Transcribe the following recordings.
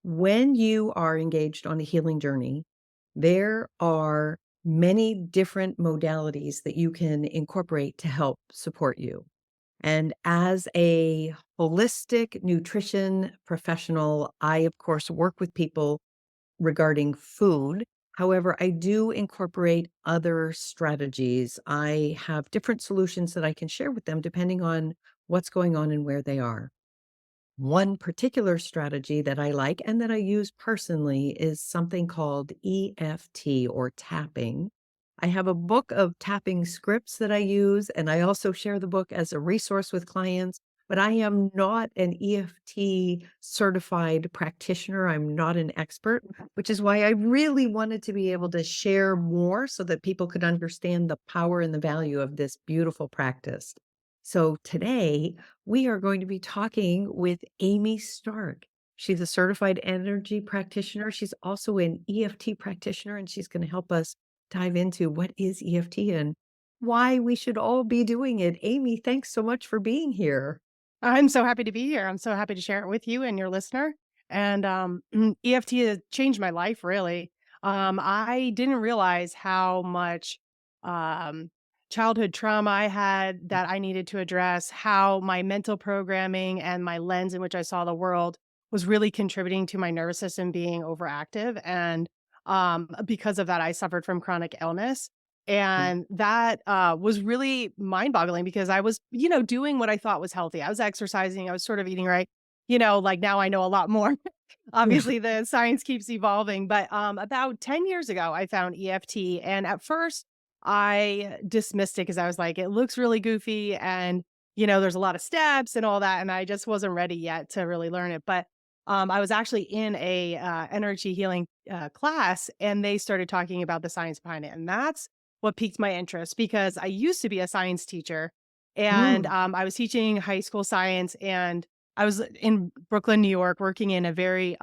When you are engaged on a healing journey, there are many different modalities that you can incorporate to help support you. And as a holistic nutrition professional, I, of course, work with people regarding food. However, I do incorporate other strategies. I have different solutions that I can share with them depending on what's going on and where they are. One particular strategy that I like and that I use personally is something called EFT or tapping. I have a book of tapping scripts that I use, and I also share the book as a resource with clients. But I am not an EFT certified practitioner. I'm not an expert, which is why I really wanted to be able to share more so that people could understand the power and the value of this beautiful practice. So today, we are going to be talking with Amy Stark. She's a certified energy practitioner. She's also an EFT practitioner, and she's going to help us dive into what is EFT and why we should all be doing it. Amy, thanks so much for being here. I'm so happy to be here. I'm so happy to share it with you and your listener. And EFT has changed my life, really. I didn't realize how much um, childhood trauma I had that I needed to address, how my mental programming and my lens in which I saw the world was really contributing to my nervous system being overactive. And because of that, I suffered from chronic illness. And that, was really mind-boggling because I was, doing what I thought was healthy. I was exercising, I was sort of eating right. Like, now I know a lot more. Yeah. Obviously, the science keeps evolving, but, about 10 years ago, I found EFT, and at first, I dismissed it because I was like, "It looks really goofy, and, there's a lot of steps and all that," and I just wasn't ready yet to really learn it, but, I was actually in a, energy healing, class, and they started talking about the science behind it, and that's what piqued my interest because I used to be a science teacher and Mm. I was teaching high school science and I was in Brooklyn, New York, working in a very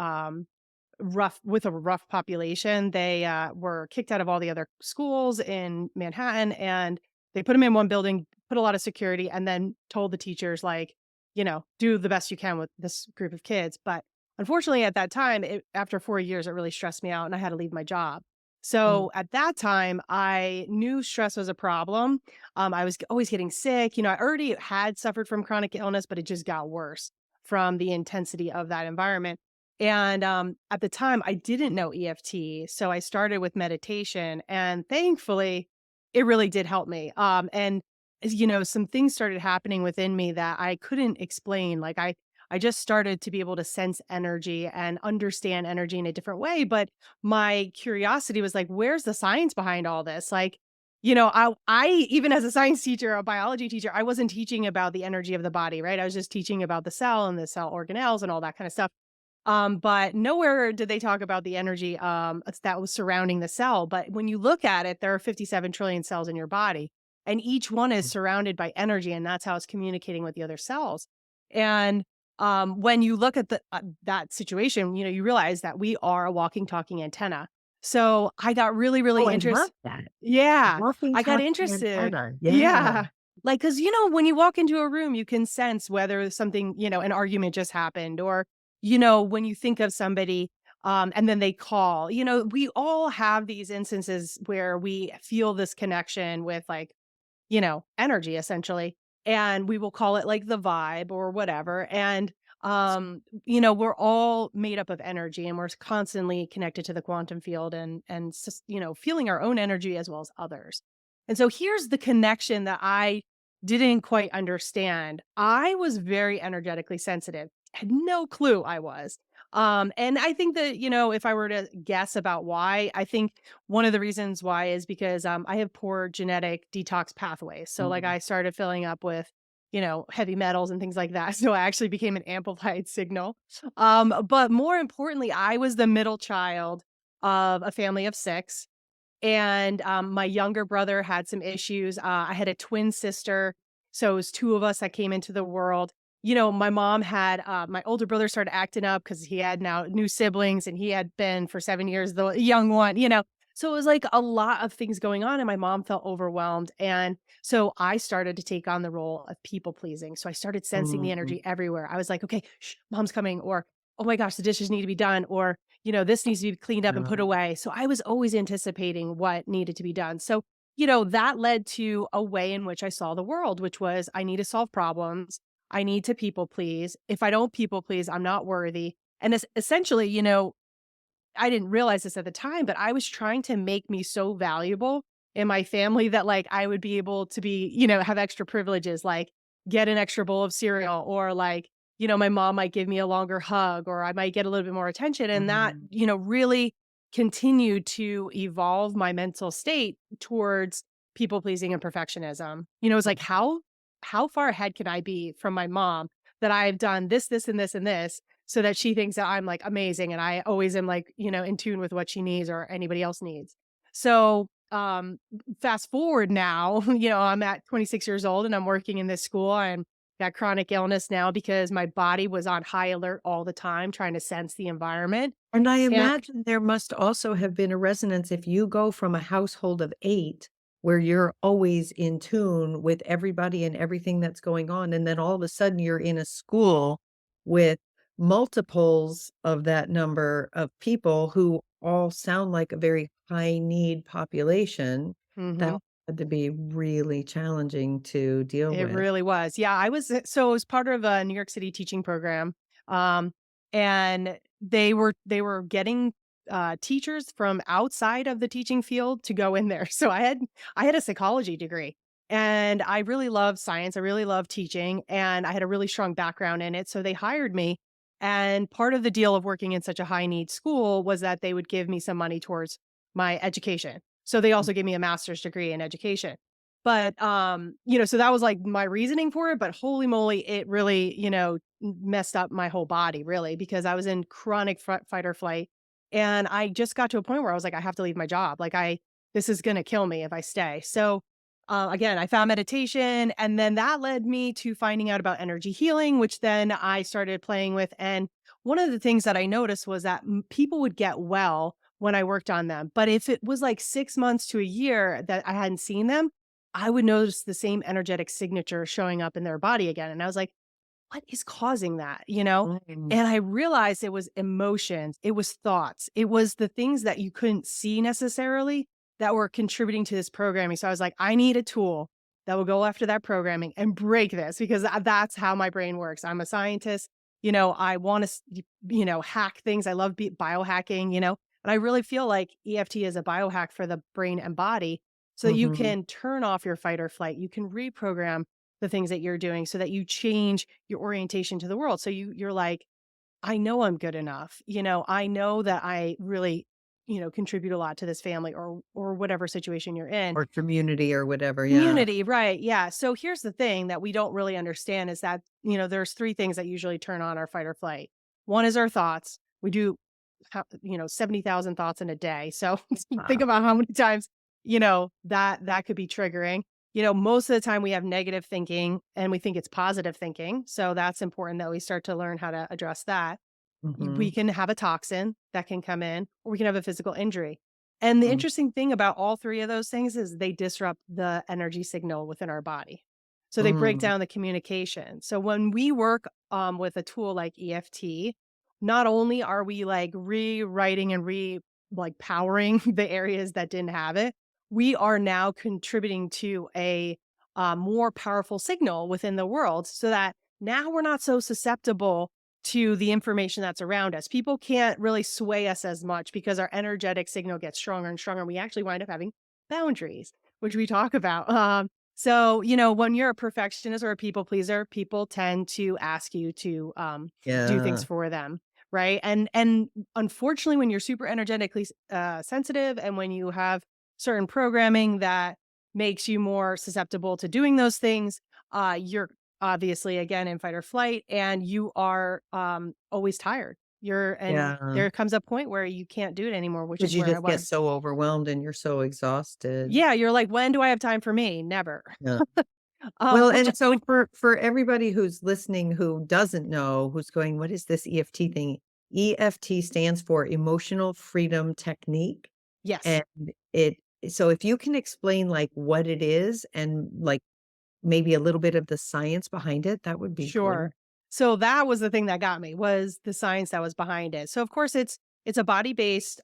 with a rough population. They were kicked out of all the other schools in Manhattan and they put them in one building, put a lot of security, and then told the teachers, like, do the best you can with this group of kids. But unfortunately, at that time, after 4 years, it really stressed me out and I had to leave my job. Mm. So at that time, I knew stress was a problem. I was always getting sick. I already had suffered from chronic illness, but it just got worse from the intensity of that environment. And at the time, I didn't know EFT. So I started with meditation. And thankfully, it really did help me. Some things started happening within me that I couldn't explain. Like I just started to be able to sense energy and understand energy in a different way. But my curiosity was like, where's the science behind all this? Like, I even as a science teacher, a biology teacher, I wasn't teaching about the energy of the body, right? I was just teaching about the cell and the cell organelles and all that kind of stuff. But nowhere did they talk about the energy that was surrounding the cell. But when you look at it, there are 57 trillion cells in your body, and each one is surrounded by energy, and that's how it's communicating with the other cells. And when you look at that situation, you realize that we are a walking, talking antenna. So I got really, Oh, really I love interested. that. Yeah, Walking, I got talking interested. antenna. Yeah. Yeah. Like, cause when you walk into a room, you can sense whether something, an argument just happened or, when you think of somebody, and then they call, we all have these instances where we feel this connection with like, energy essentially. And we will call it like the vibe or whatever. And, we're all made up of energy and we're constantly connected to the quantum field and feeling our own energy as well as others. And so here's the connection that I didn't quite understand. I was very energetically sensitive, had no clue I was. And I think that, if I were to guess about why, I think one of the reasons why is because I have poor genetic detox pathways. So, like, Mm. I started filling up with, heavy metals and things like that. So, I actually became an amplified signal. But more importantly, I was the middle child of a family of six. And, my younger brother had some issues. I had a twin sister, so it was 2 of us that came into the world. My mom had, my older brother started acting up because he had now new siblings, and he had been for 7 years the young one. So it was, like, a lot of things going on, and my mom felt overwhelmed, and so I started to take on the role of people pleasing. So I started sensing the Mhm. energy everywhere. I was like, "Okay, shh, mom's coming," or oh my gosh, the dishes need to be done, or, this needs to be cleaned up and put Yeah. away. So I was always anticipating what needed to be done. So, that led to a way in which I saw the world, which was I need to solve problems. I need to people please. If I don't people please, I'm not worthy. And essentially, I didn't realize this at the time, but I was trying to make me so valuable in my family that, like, I would be able to be, have extra privileges, like get an extra bowl of cereal, or like, my mom might give me a longer hug, or I might get a little bit more attention. And that, Mhm. really continued to evolve my mental state towards people pleasing and perfectionism. It's like, how far ahead can I be from my mom that I've done this, this, and this, and this, so that she thinks that I'm, like, amazing and I always am, like, in tune with what she needs or anybody else needs. So, fast forward now, I'm at 26 years old and I'm working in this school and got chronic illness now because my body was on high alert all the time trying to sense the environment. And I And imagine there must also have been a resonance if you go from a household of 8 where you're always in tune with everybody and everything that's going on, and then all of a sudden you're in a school with multiples of that number of people who all sound like a very high need population, that Mhm. had to be really challenging to deal It with. really was. Yeah, I was so it was part of a New York City teaching program, um, and they were getting, teachers from outside of the teaching field to go in there. So I had a psychology degree, and I really love science, I really love teaching, and I had a really strong background in it, so they hired me, and part of the deal of working in such a high need school was that they would give me some money towards my education. So they also gave me a master's degree in education. But, so that was, like, my reasoning for it, but holy moly, it really, messed up my whole body, really, because I was in chronic fight or flight, and I just got to a point where I was like, "I have to leave my job, like, I this is gonna kill me if I stay." So, again, I found meditation, and then that led me to finding out about energy healing, which then I started playing with, and one of the things that I noticed was that people would get well when I worked on them, but if it was, like, 6 months to a year that I hadn't seen them, I would notice the same energetic signature showing up in their body again, and I was like, "What is causing that?" You know? Mm. And I realized it was emotions, it was thoughts, it was the things that you couldn't see necessarily that were contributing to this programming, so I was like, "I need a tool that will go after that programming and break this," because that's how my brain works. I'm a scientist, I wanna hack things, I love biohacking, and I really feel like EFT is a biohack for the brain and body so that you Mhm. can turn off your fight or flight. You can reprogram the things that you're doing so that you change your orientation to the world. So you're like, I know I'm good enough. I know that I really, contribute a lot to this family or whatever situation you're in. Or community or whatever, yeah. Community, right. Yeah. So here's the thing that we don't really understand is that, there's three things that usually turn on our fight or flight. One is our thoughts. We do 70,000 thoughts in a day. So think Wow. about how many times, that could be triggering. Most of the time we have negative thinking and we think it's positive thinking. So that's important that we start to learn how to address that. We Mhm. can have a toxin that can come in, or we can have a physical injury. And the Mm. interesting thing about all three of those things is they disrupt the energy signal within our body. So they break Mm. down the communication. So when we work with a tool like EFT, not only are we like rewriting and like powering the areas that didn't have it, we are now contributing to a more powerful signal within the world so that now we're not so susceptible to the information that's around us. People can't really sway us as much because our energetic signal gets stronger and stronger. We actually wind up having boundaries, which we talk about. So, when you're a perfectionist or a people pleaser, people tend to ask you to do things Yeah. for them, right? And unfortunately, when you're super energetically sensitive, and when you have certain programming that makes you more susceptible to doing those things, you're obviously again in fight or flight, and you are always tired. And Yeah. there comes a point where you can't do it anymore, which 'Cause is you where I just get was. so overwhelmed and you're so exhausted. Yeah, you're like, when do I have time for me? Never. Yeah. Well, Which and so for everybody who's listening who doesn't know, who's going, "What is this EFT thing?" EFT stands for Emotional Freedom Technique, yes. and it so if you can explain, like, what it is and, like, maybe a little bit of the science behind it, that would be Sure. great. So that was the thing that got me, was the science that was behind it. So of course it's a body-based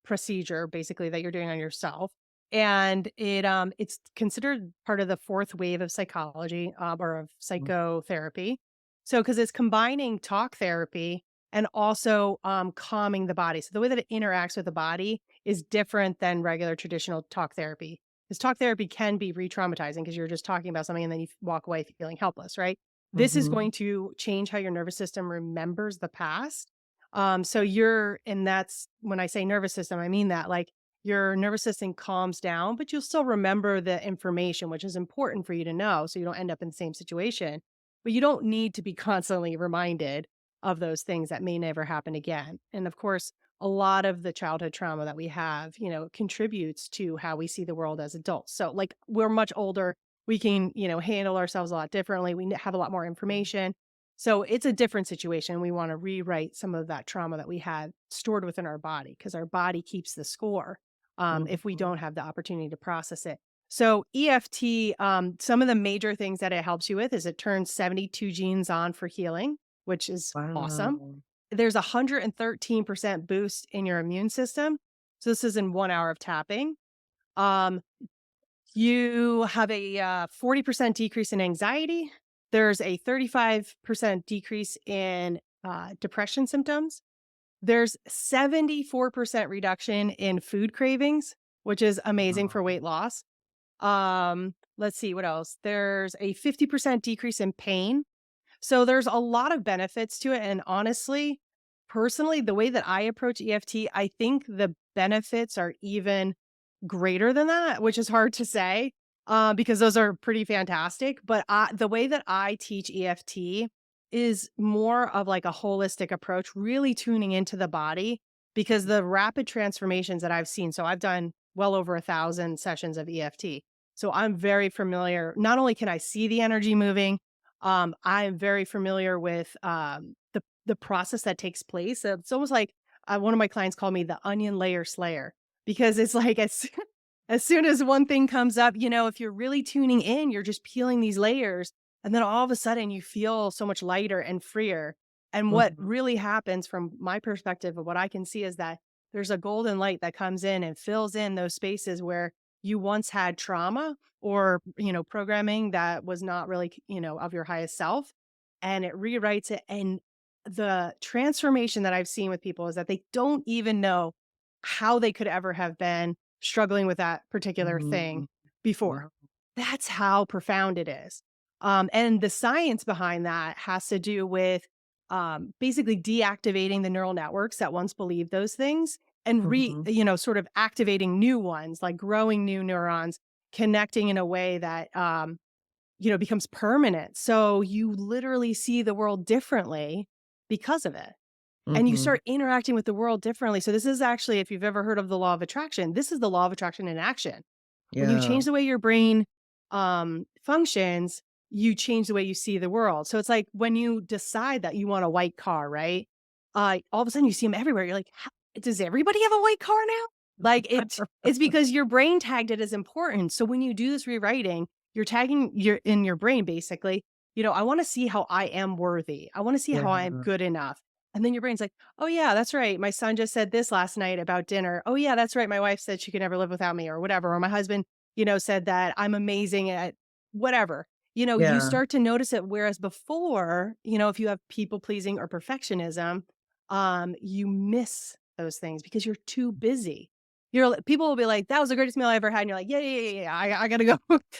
procedure basically that you're doing on yourself. And it's considered part of the fourth wave of psychology, or of Mm, psychotherapy. So because it's combining talk therapy and also calming the body. So the way that it interacts with the body is different than regular traditional talk therapy. Because talk therapy can be re-traumatizing because you're just talking about something and then you walk away feeling helpless, right? This is mhm, going to change how your nervous system remembers the past. And that's when I say nervous system, I mean that, like, your nervous system calms down, but you'll still remember the information, which is important for you to know so you don't end up in the same situation. But you don't need to be constantly reminded of those things that may never happen again. And of course, a lot of the childhood trauma that we have, contributes to how we see the world as adults. So, like, we're much older, we can, handle ourselves a lot differently. Have a lot more information. So it's a different situation. We want to rewrite some of that trauma that we had stored within our body, because our body keeps the score if we mhm. don't have the opportunity to process it. So EFT, some of the major things that it helps you with is it turns 72 genes on for healing, which is awesome. Wow. There's a 113% boost in your immune system. So this is in 1 hour of tapping. Um, you have a 40% decrease in anxiety. There's a 35% decrease in depression symptoms. There's 74% reduction in food cravings, which is amazing for Wow. weight loss. Let's see what else. There's a 50% decrease in pain. So there's a lot of benefits to it. And honestly, personally, the way that I approach EFT, I think the benefits are even greater than that, which is hard to say, because those are pretty fantastic. But the way that I teach EFT is more of like a holistic approach, really tuning into the body, because the rapid transformations that I've seen. So I've done well over 1,000 sessions of EFT. So I'm very familiar. Not only can I see the energy moving, I'm very familiar with the process that takes place. It's almost like one of my clients called me the onion layer slayer, because it's like as soon as one thing comes up, if you're really tuning in, you're just peeling these layers, and then all of a sudden you feel so much lighter and freer. And what Mhm, really happens from my perspective of what I can see is that there's a golden light that comes in and fills in those spaces where you once had trauma, or, programming that was not really, of your highest self, and it rewrites it. And the transformation that I've seen with people is that they don't even know how they could ever have been struggling with that particular thing mhm. before. Wow. That's how profound it is. And the science behind that has to do with basically deactivating the neural networks that once believed those things, and Mhm, sort of activating new ones, like growing new neurons, connecting in a way that, becomes permanent. So you literally see the world differently because of it. And you mhm. start interacting with the world differently. So this is actually, if you've ever heard of the law of attraction, this is the law of attraction in action. When you Yeah. change the way your brain functions, you change the way you see the world. So it's like when you decide that you want a white car, right? All of a sudden you see them everywhere. You're like, does everybody have a white car now? Like it's because your brain tagged it as important. So when you do this rewriting, you're tagging your in your brain basically. I want to see how I am worthy. I want to see Yeah. how I am good enough. And then your brain's like, oh yeah, that's right. My son just said this last night about dinner. Oh yeah, that's right. My wife said she could never live without me, or whatever. Or my husband, said that I'm amazing at whatever. You Yeah. start to notice it. Whereas before, if you have people pleasing or perfectionism, you miss those things because you're too busy. People will be like, that was the greatest meal I ever had. And you're like, yeah, yeah, yeah, yeah. I gotta go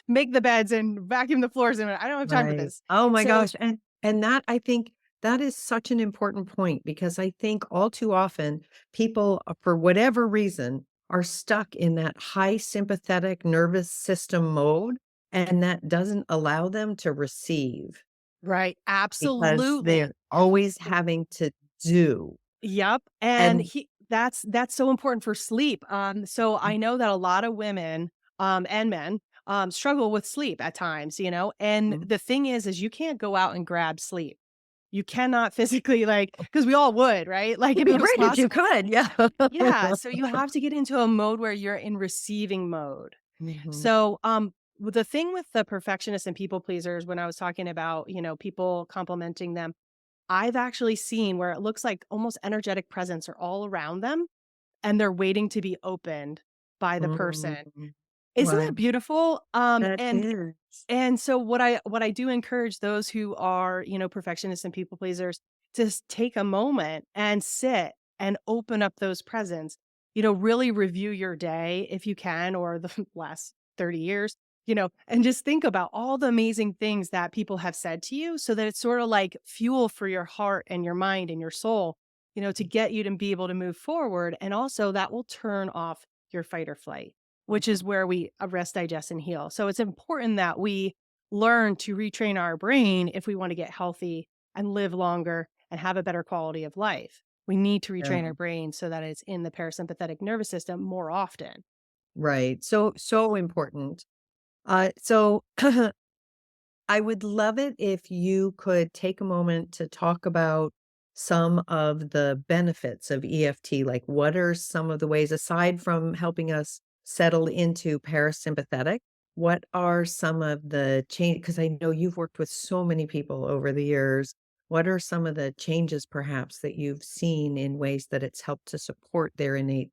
make the beds and vacuum the floors. And I don't have time for Right. this. Oh my So gosh, and that I think that is such an important point because I think all too often people, for whatever reason, are stuck in that high sympathetic nervous system mode, and that doesn't allow them to receive right, because they're absolutely. always having to do. Yep, and And that's so important for sleep. So mm, I know that a lot of women, and men, struggle with sleep at times, and mhm. the thing is you can't go out and grab sleep. You cannot physically, like, because we all would, right? Like, It'd if be it was great if you possible. could, yeah. Yeah, so you have to get into a mode where you're in receiving mode. Mhm. So, the thing with the perfectionists and people pleasers, when I was talking about, people complimenting them, I've actually seen where it looks like almost energetic presence are all around them and they're waiting to be opened by the person. Mm. Isn't that Right. beautiful? That is. And so what I do encourage those who are, perfectionists and people pleasers to take a moment and sit and open up those presents. Really review your day if you can, or the last 30 years, and just think about all the amazing things that people have said to you so that it's sort of like fuel for your heart and your mind and your soul, to get you to be able to move forward. And also that will turn off your fight or flight, which is where we rest, digest, and heal. So it's important that we learn to retrain our brain if we want to get healthy and live longer and have a better quality of life. We need to retrain Yeah. our brain so that it's in the parasympathetic nervous system more often. Right. So, so important. So I would love it if you could take a moment to talk about some of the benefits of EFT. Like, what are some of the ways, aside from helping us settle into parasympathetic, what are some of the change? Because I know you've worked with so many people over the years. What are some of the changes, perhaps, that you've seen in ways that it's helped to support their innate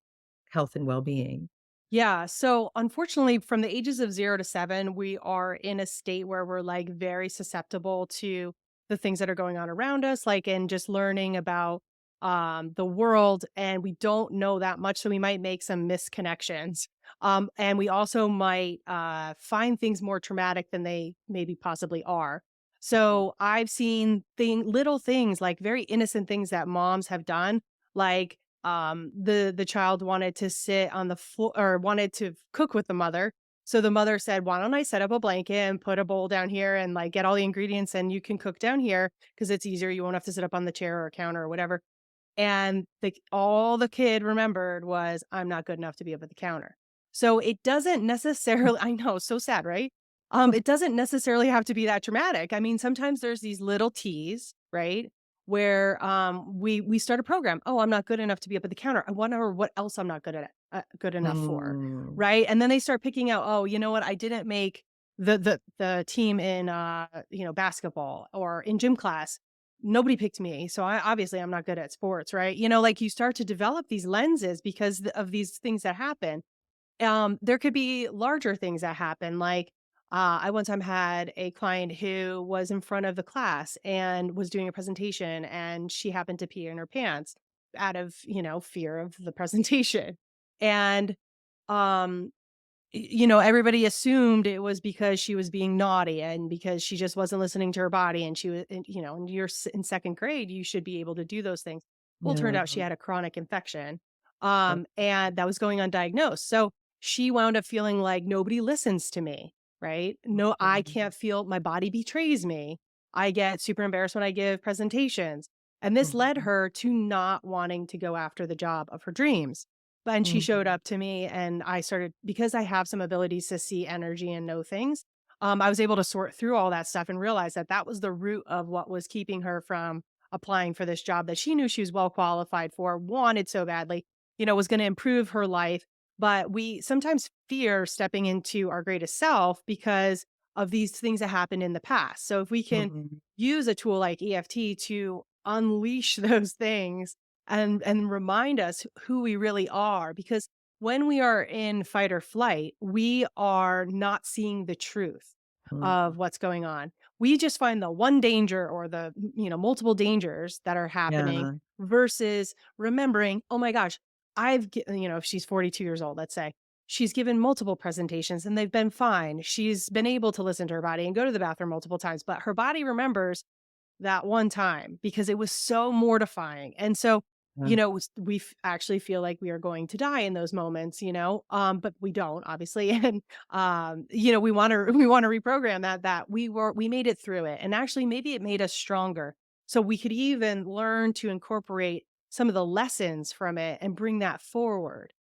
health and well being? Yeah. So unfortunately, from the ages of 0 to 7, we are in a state where we're like very susceptible to the things that are going on around us, like in just learning about the world. And we don't know that much. So we might make some misconnections. And we also might find things more traumatic than they maybe possibly are. So I've seen little things, like very innocent things that moms have done, like the child wanted to sit on the floor or wanted to cook with the mother. So the mother said, "Why don't I set up a blanket and put a bowl down here and like get all the ingredients and you can cook down here because it's easier. You won't have to sit up on the chair or counter or whatever." And all the kid remembered was, "I'm not good enough to be up at the counter." So it doesn't necessarily, I know, so sad, right? It doesn't necessarily have to be that dramatic. I mean, sometimes there's these little T's, right? Where we start a program. Oh, I'm not good enough to be up at the counter. I wonder what else I'm not good enough for, Mm, right? And then they start picking out, oh, you know what? I didn't make the team in basketball or in gym class. Nobody picked me, so obviously I'm not good at sports, right? Like you start to develop these lenses because of these things that happen. There could be larger things that happen, like I one time had a client who was in front of the class and was doing a presentation, and she happened to pee in her pants out of fear of the presentation, and um everybody assumed it was because she was being naughty and because she just wasn't listening to her body, and she was, and you're in second grade, you should be able to do those things. Well, it turned yeah. out she had a chronic infection, and that was going undiagnosed. So she wound up feeling like nobody listens to me, right? No, I can't feel, my body betrays me. I get super embarrassed when I give presentations. And this led Mhm. her to not wanting to go after the job of her dreams. And she showed Mhm. up to me and I started, because I have some abilities to see energy and know things. I was able to sort through all that stuff and realize that that was the root of what was keeping her from applying for this job that she knew she was well qualified for, wanted so badly, was going to improve her life. But we sometimes fear stepping into our greatest self because of these things that happened in the past. So if we can Mhm. use a tool like EFT to unleash those things and remind us who we really are, because when we are in fight or flight, we are not seeing the truth Mhm. of what's going on. We just find the one danger or the multiple dangers that are happening Yeah. versus remembering, oh my gosh, if she's 42 years old, let's say, she's given multiple presentations and they've been fine. She's been able to listen to her body and go to the bathroom multiple times, but her body remembers that one time because it was so mortifying. And so, Yeah. actually feel like we are going to die in those moments, but we don't, obviously. And, we want to, we want to reprogram that we made it through it. And actually, maybe it made us stronger. So we could even learn to incorporate some of the lessons from it and bring that forward.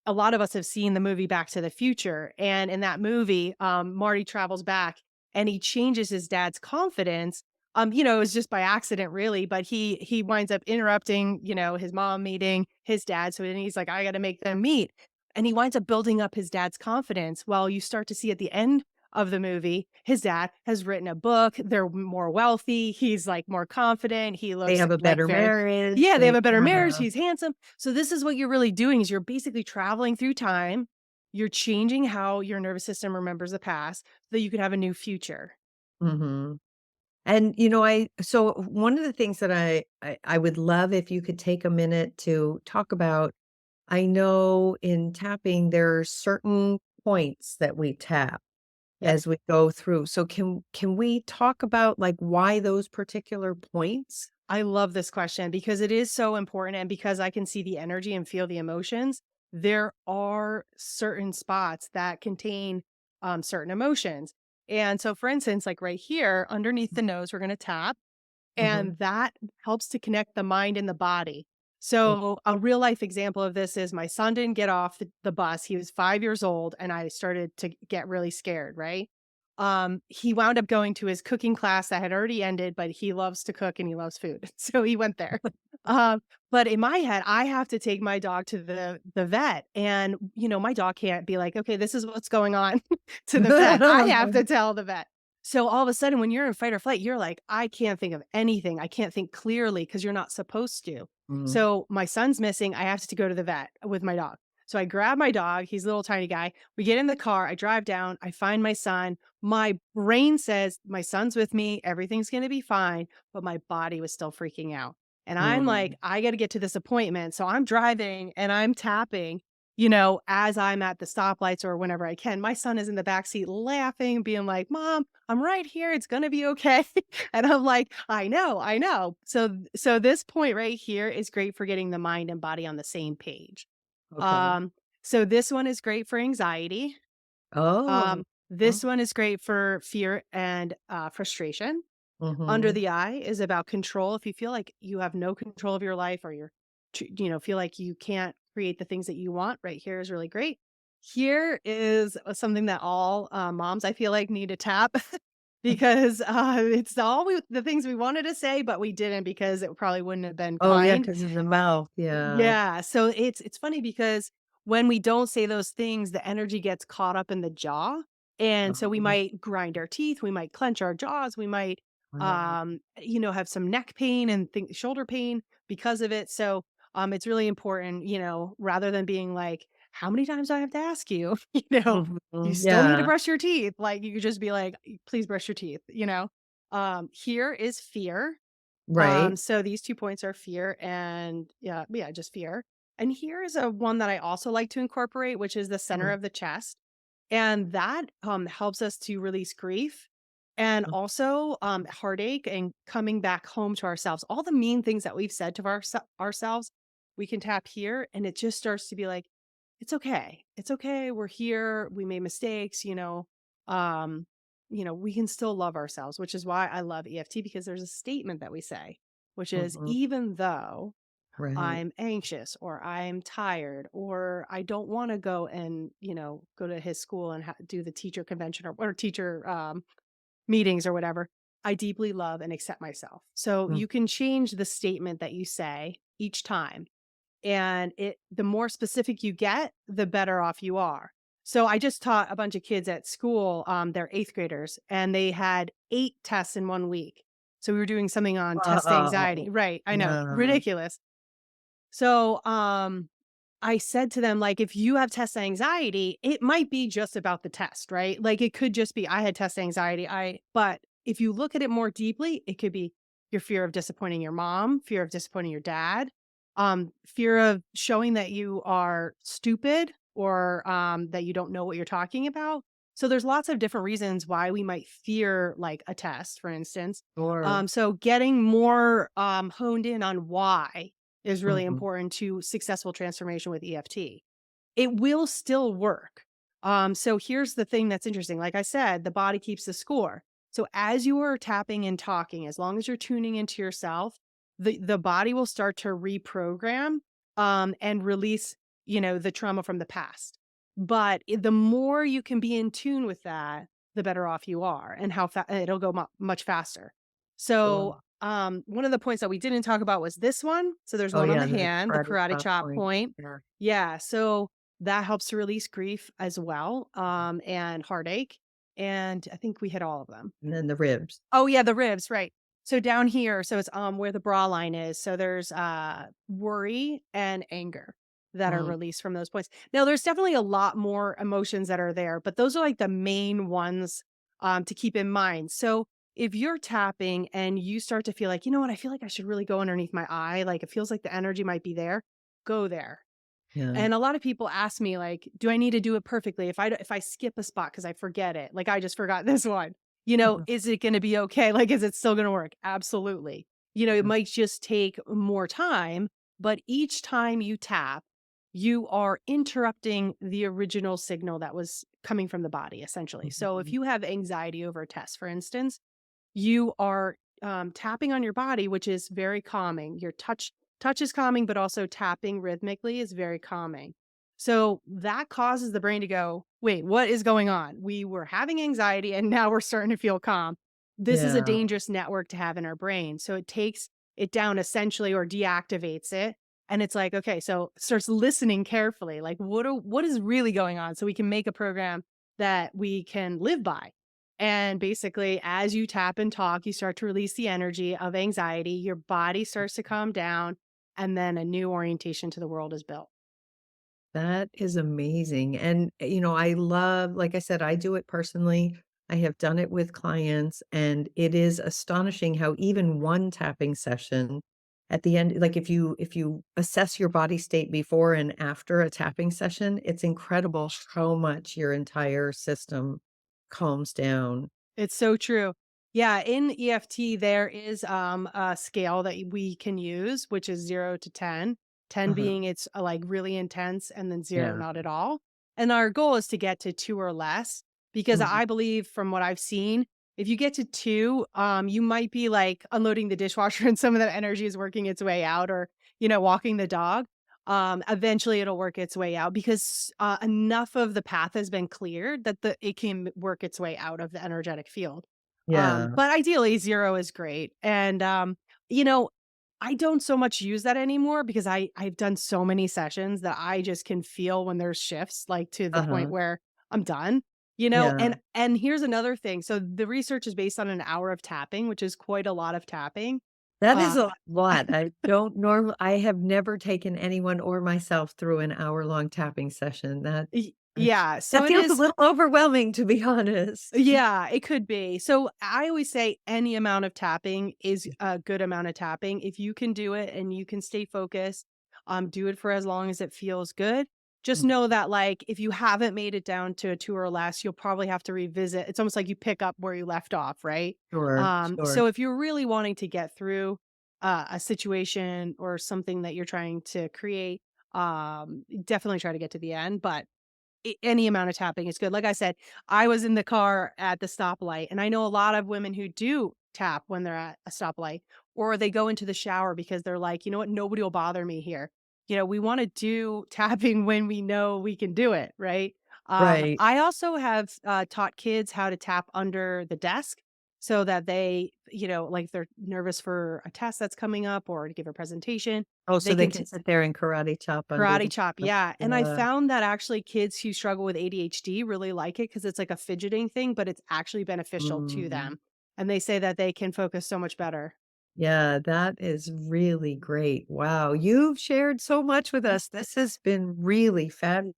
A lot of us have seen the movie Back to the Future. And in that movie, Marty travels back and he changes his dad's confidence. It was just by accident really, but he winds up interrupting, his mom meeting his dad. So then he's like, I got to make them meet. And he winds up building up his dad's confidence. Well, you start to see at the end of the movie, his dad has written a book. They're more wealthy. He's like more confident. He They looks have a like better very, marriage, yeah, they have they a better marriage. yeah. He's handsome. So this is what you're really doing is you're basically traveling through time. You're changing how your nervous system remembers the past so that you could have a new future. Mhm. And, you know, I so one of the things that I would love if you could take a minute to talk about, I know in tapping, there are certain points that we tap Yep. as we go through. So can we talk about, like, why those particular points? I love this question because it is so important. And because I can see the energy and feel the emotions, there are certain spots that contain certain emotions. And so, for instance, like right here underneath the nose, we're going to tap, Mhm. and that helps to connect the mind and the body. Mm. So, a real life example of this is my son didn't get off the bus. He was 5 years old, and I started to get really scared, right? He wound up going to his cooking class that had already ended, but he loves to cook and he loves food. So he went there. Um, but in my head, I have to take my dog to the vet. And, my dog can't be like, okay, this is what's going on to the vet. I have to tell the vet. So all of a sudden, when you're in fight or flight, you're like, I can't think of anything. I can't think clearly because you're not supposed to. Mhm. So my son's missing. I have to go to the vet with my dog. So I grab my dog. He's a little tiny guy. We get in the car. I drive down. I find my son. My brain says, my son's with me. Everything's going to be fine. But my body was still freaking out. And I'm like, Mm. I got to get to this appointment. So I'm driving and I'm tapping, as I'm at the stoplights or whenever I can. My son is in the back seat laughing, being like, Mom, I'm right here. It's going to be okay. And I'm like, I know, I know. So this point right here is great for getting the mind and body on the same page. Okay. Um, so this one is great for anxiety. Oh. This one is great for fear and frustration. Under Mhm. the eye is about control. If you feel like you have no control of your life or feel like you can't create the things that you want, right here is really great. Here is something that all moms, I feel like, need to tap because it's the things we wanted to say, but we didn't because it probably wouldn't have been Oh, yeah, kind. 'cause of the mouth, yeah. Yeah, so it's funny because when we don't say those things, the energy gets caught up in the jaw, and so we Uh-huh. might grind our teeth, we might clench our jaws, we might, Wow. have some neck pain and shoulder pain because of it. So, it's really important, rather than being like, "How many times do I have to ask you?" "You Mhm. still need to Yeah. brush your teeth." Like, you could just be like, "Please brush your teeth," Here is fear. Right. So these 2 points are fear and yeah, just fear. And here is a one that I also like to incorporate, which is the center Mm, of the chest. And that helps us to release grief and mm, also heartache and coming back home to ourselves. All the mean things that we've said to ourselves, we can tap here and it just starts to be like, it's okay. It's okay. We're here. We made mistakes, Um, we can still love ourselves, which is why I love EFT because there's a statement that we say, which is mhm. even though Right. I'm anxious or I'm tired or I don't want to go and, go to his school and do the teacher convention or teacher meetings or whatever, I deeply love and accept myself. So Mm, you can change the statement that you say each time and the more specific you get, the better off you are. So I just taught a bunch of kids at school, they're 8th graders, and they had 8 tests in 1 week. So we were doing something on test wow. anxiety. Right, I know, Yeah. ridiculous. So, I said to them, like, if you have test anxiety, it might be just about the test, right? Like, it could just be, I had test anxiety. But if you look at it more deeply, it could be your fear of disappointing your mom, fear of disappointing your dad, fear of showing that you are stupid or that you don't know what you're talking about. So there's lots of different reasons why we might fear like a test, for instance. Sure. So getting more honed in on why is really Mhm. important to successful transformation with EFT. It will still work. So here's the thing that's interesting. Like I said, the body keeps the score. So as you are tapping and talking, as long as you're tuning into yourself, the body will start to reprogram and release, the trauma from the past. But the more you can be in tune with that, the better off you are, and how it'll go much faster. Sure. So one of the points that we didn't talk about was this one. So there's Oh, one on yeah, the the hand, the karate karate chop chop point. point. Yeah. Yeah. So That helps to release grief as well, and heartache. And I think we hit all of them. And then the ribs. Oh, yeah, the ribs, right. So down here, so it's, where the bra line is, so there's, worry and anger that are Mm, released from those points. Now, there's definitely a lot more emotions that are there, but those are, like, the main ones, to keep in mind. So, if you're tapping and you start to feel like, "You know what? I feel like I should really go underneath my eye, like, it feels like the energy might be there," go there. yeah. And a lot of people ask me like, "Do I need to do it perfectly? If I skip a spot because I forget it, like I just forgot this one, Mhm. is it gonna be okay? Like, is it still gonna work?" Absolutely. It Yeah. might just take more time, but each time you tap, you are interrupting the original signal that was coming from the body, essentially. So if Mhm. you have anxiety over a test, for instance, you are, tapping on your body, which is very calming. Your touch is calming, but also tapping rhythmically is very calming. So that causes the brain to go, "Wait, what is going on? We were having anxiety and now we're starting to feel calm." This is a Yeah. dangerous network to have in our brain. So it takes it down essentially or deactivates it. And it's like, okay, so it starts listening carefully. Like what is really going on so we can make a program that we can live by. And basically, as you tap and talk, you start to release the energy of anxiety. Your body starts to calm down, and then a new orientation to the world is built. That is amazing, and, I love like I said, I do it personally. I have done it with clients, and it is astonishing how even one tapping session at the end like, if you assess your body state before and after a tapping session, it's incredible how much your entire system calms down. It's so true. Yeah, in EFT, there is a scale that we can use, which is 0 to 10. 10 Uh-huh. being it's like really intense, and then zero, Yeah. not at all. And our goal is to get to two or less, because Mhm. I believe from what I've seen, if you get to two, you might be like unloading the dishwasher and some of that energy is working its way out, or, walking the dog. Eventually it'll work its way out because enough of the path has been cleared that it can work its way out of the energetic field. Yeah. But ideally, zero is great. And you know, I don't so much use that anymore because I've done so many sessions that I just can feel when there's shifts, like to the point Uh-huh. where I'm done. Yeah. And here's another thing. So the research is based on an hour of tapping, which is quite a lot of tapping. That is Uh, a lot. I have never taken anyone or myself through an hour-long tapping session. That's yeah, so that it feels a is. little overwhelming, to be honest. Yeah, it could be. So I always say any amount of tapping is a good amount of tapping. If you can do it and you can stay focused, do it for as long as it feels good. Just Mhm. know that like if you haven't made it down to a two or less, you'll probably have to revisit. It's almost like you pick up where you left off, right? Sure, sure. So if you're really wanting to get through a situation or something that you're trying to create, definitely try to get to the end. But any amount of tapping is good. Like I said, I was in the car at the stoplight, and I know a lot of women who do tap when they're at a stoplight, or they go into the shower because they're like, you know what, nobody will bother me here. We want to do tapping when we know we can do it, right? Right. I also have taught kids how to tap under the desk so that they, like if they're nervous for a test that's coming up or to give a presentation, Oh, so they they can can sit there and karate chop under karate the chop, desk. yeah, and I Yeah. found that actually kids who struggle with ADHD really like it because it's like a fidgeting thing, but it's actually beneficial to Mhm. them, and they say that they can focus so much better. Yeah, that is really great. Wow, you've shared so much with us. This has been really fabulous.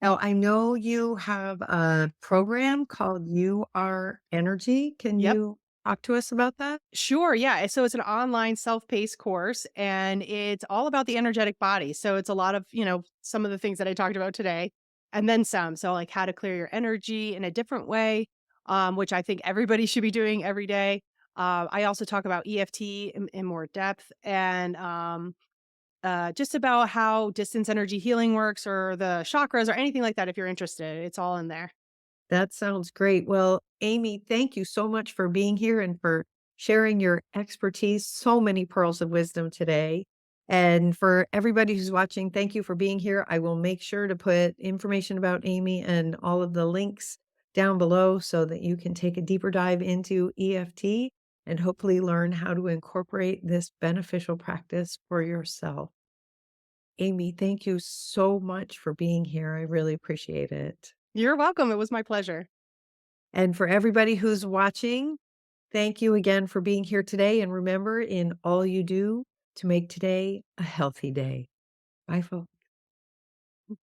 Now, I know you have a program called You Are Energy. Can Yep. you talk to us about that? Sure, yeah, so it's an online self-paced course, and it's all about the energetic body, so it's a lot of, some of the things that I talked about today, and then some, so, like, how to clear your energy in a different way, which I think everybody should be doing every day. I also talk about EFT in more depth, and, just about how distance energy healing works or the chakras or anything like that if you're interested, it's all in there. That sounds great. Well, Amy, thank you so much for being here and for sharing your expertise. So many pearls of wisdom today. And for everybody who's watching, thank you for being here. I will make sure to put information about Amy and all of the links down below so that you can take a deeper dive into EFT and hopefully learn how to incorporate this beneficial practice for yourself. Amy, thank you so much for being here. I really appreciate it. You're welcome. It was my pleasure. And for everybody who's watching, thank you again for being here today. And remember, in all you do, to make today a healthy day. Bye, folks.